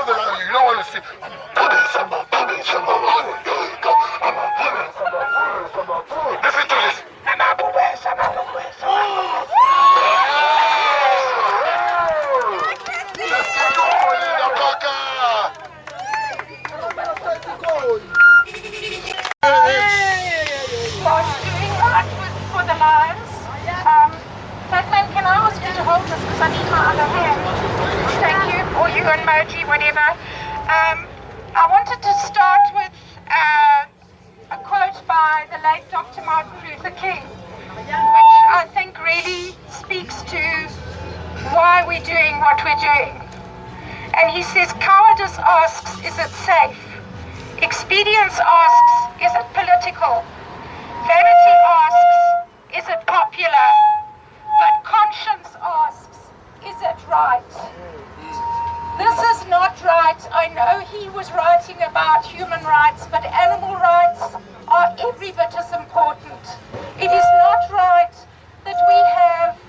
the line. You don't want to see. Listen to this. For the lions. Fatman, can I ask you to hold this because I need my other hand? Thank you. Or you emoji, whatever. I wanted to start with a quote by the late Dr. Martin Luther King, which I think really speaks to why we're doing what we're doing. And he says, cowardice asks, is it safe? Expedience asks, is it political? Vanity asks, is it popular? But conscience asks, is it right? This is not right. I know he was writing about human rights, but animal rights are every bit as important. It is not right that we have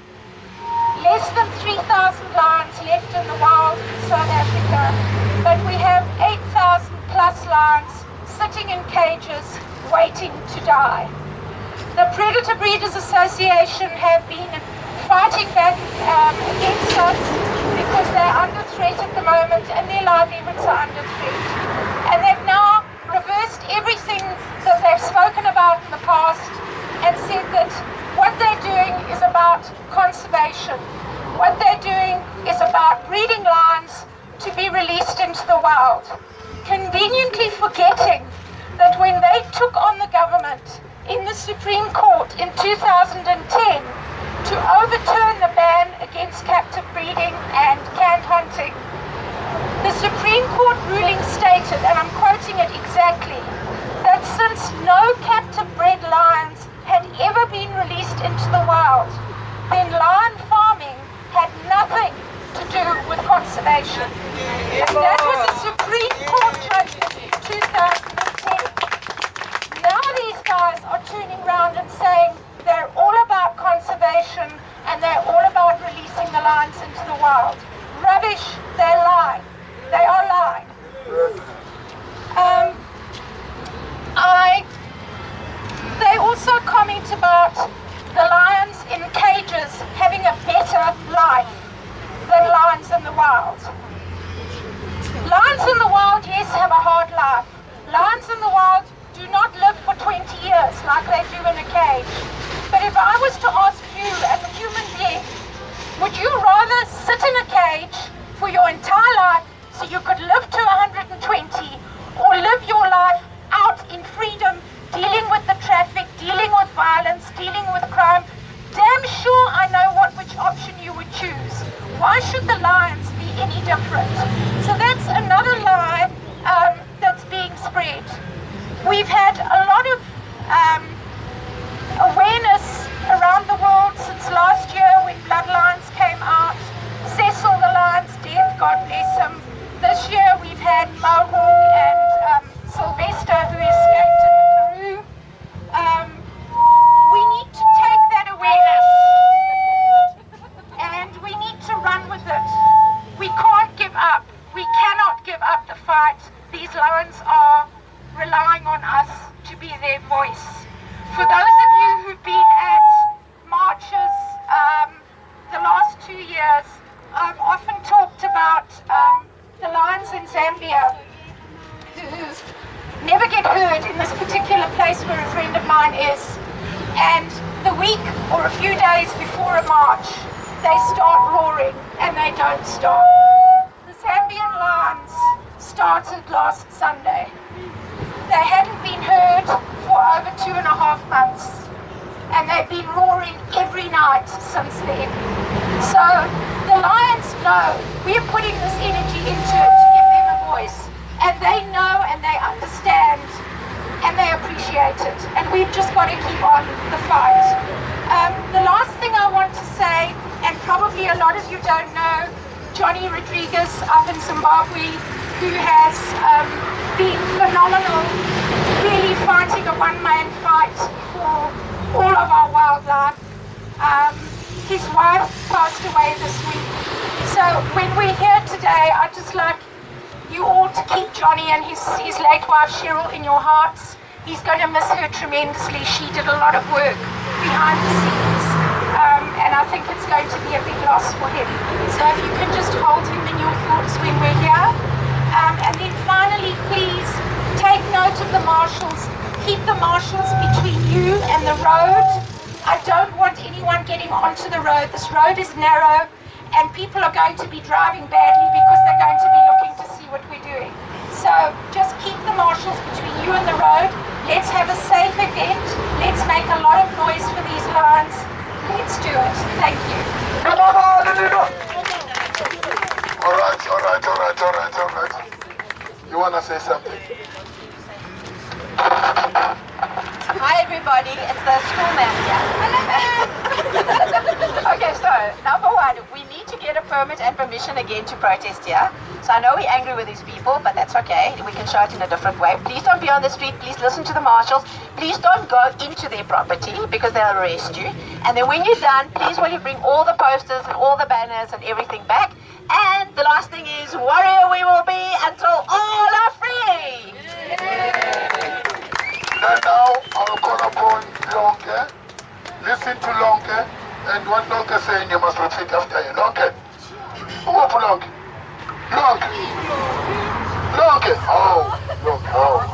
less than 3,000 lions left in the wild in South Africa, but we have 8,000 plus lions sitting in cages waiting to die. The Predator Breeders Association have been fighting back against us because they're under threat at the moment and their livelihoods are under threat. And they've now reversed everything that they've spoken about in the past and said that what they're doing is about conservation. What they're doing is about breeding lions to be released into the wild. Conveniently forgetting that when they took on the government in the Supreme Court in 2010 to overturn the ban against captive breeding and canned hunting, the Supreme Court ruling stated, and I'm quoting it exactly, that since no captive bred lions had ever been released into the wild, then lion farming had nothing to do with conservation. And that was a Supreme Court judgment in 2010. Now these guys are turning around and saying they're all about conservation and they're all about releasing the lions into the wild. Rubbish, they're lying. They are lying. They also comment about the lions in cages having a better life than lions in the wild. Lions in the wild, yes, have a hard life. Lions in the wild do not live for 20 years like they do in a cage. But if I was to ask you as a human being, would you rather sit in a cage for your entire life so you could live to 120 or live your life out in freedom, dealing with the traffic, dealing with violence, dealing with crime? Damn sure I know which option you would choose. Why should the lions be any different? So that's another lie that's being spread. We've had a lot of awareness around the world since last year when Bloodlines came out. Cecil the lion's death, God bless him. This year we've had Mohawk and Sylvester who escaped in Peru. We need to take that awareness and we need to run with it. We can't give up. We cannot give up the fight. These lions are relying on us to be their voice. For those of you who've been at marches the last 2 years, I've often talked about the lions in Zambia who never get heard in this particular place where a friend of mine is. And the week or a few days before a march, they start roaring and they don't stop. The Zambian lions started last Sunday. They hadn't been heard for over 2.5 months, and they've been roaring every night since then. So the lions know we're putting this energy into it to give them a voice, and they know and they understand and they appreciate it, and we've just got to keep on the fight. The last thing I want to say, and probably a lot of you don't know, Johnny Rodriguez up in Zimbabwe, who has been phenomenal, really fighting a one-man fight for all of our wildlife. His wife passed away this week. So when we're here today, I'd just like you all to keep Johnny and his late wife Cheryl in your hearts. He's going to miss her tremendously. She did a lot of work behind the scenes, and I think it's going to be a big loss for him. So if you can just hold him in your thoughts when we're here. And then finally, please take note of the marshals. Keep the marshals between you and the road. I don't want anyone getting onto the road. This road is narrow and people are going to be driving badly because they're going to be looking to see what we're doing. So just keep the marshals between you and the road. Let's have a safe event. Let's make a lot of noise for these lines. Let's do it. Thank you. All right. You want to say something? Hi everybody, it's the school manager. Okay, so number one, we need to get a permit and permission again to protest here. So I know we're angry with these people, but that's okay. We can show it in a different way. Please don't be on the street. Please listen to the marshals. Please don't go into their property because they'll arrest you. And then when you're done, please will you bring all the posters and all the banners and everything back. And the last thing is, warrior we will be until all are free. And now I'll call upon Lonke. Listen to Lonke, and what Lonke saying you must repeat after you. Lonke. Who up Lonke? Lonke. Lonke. Oh, Lonke. Oh.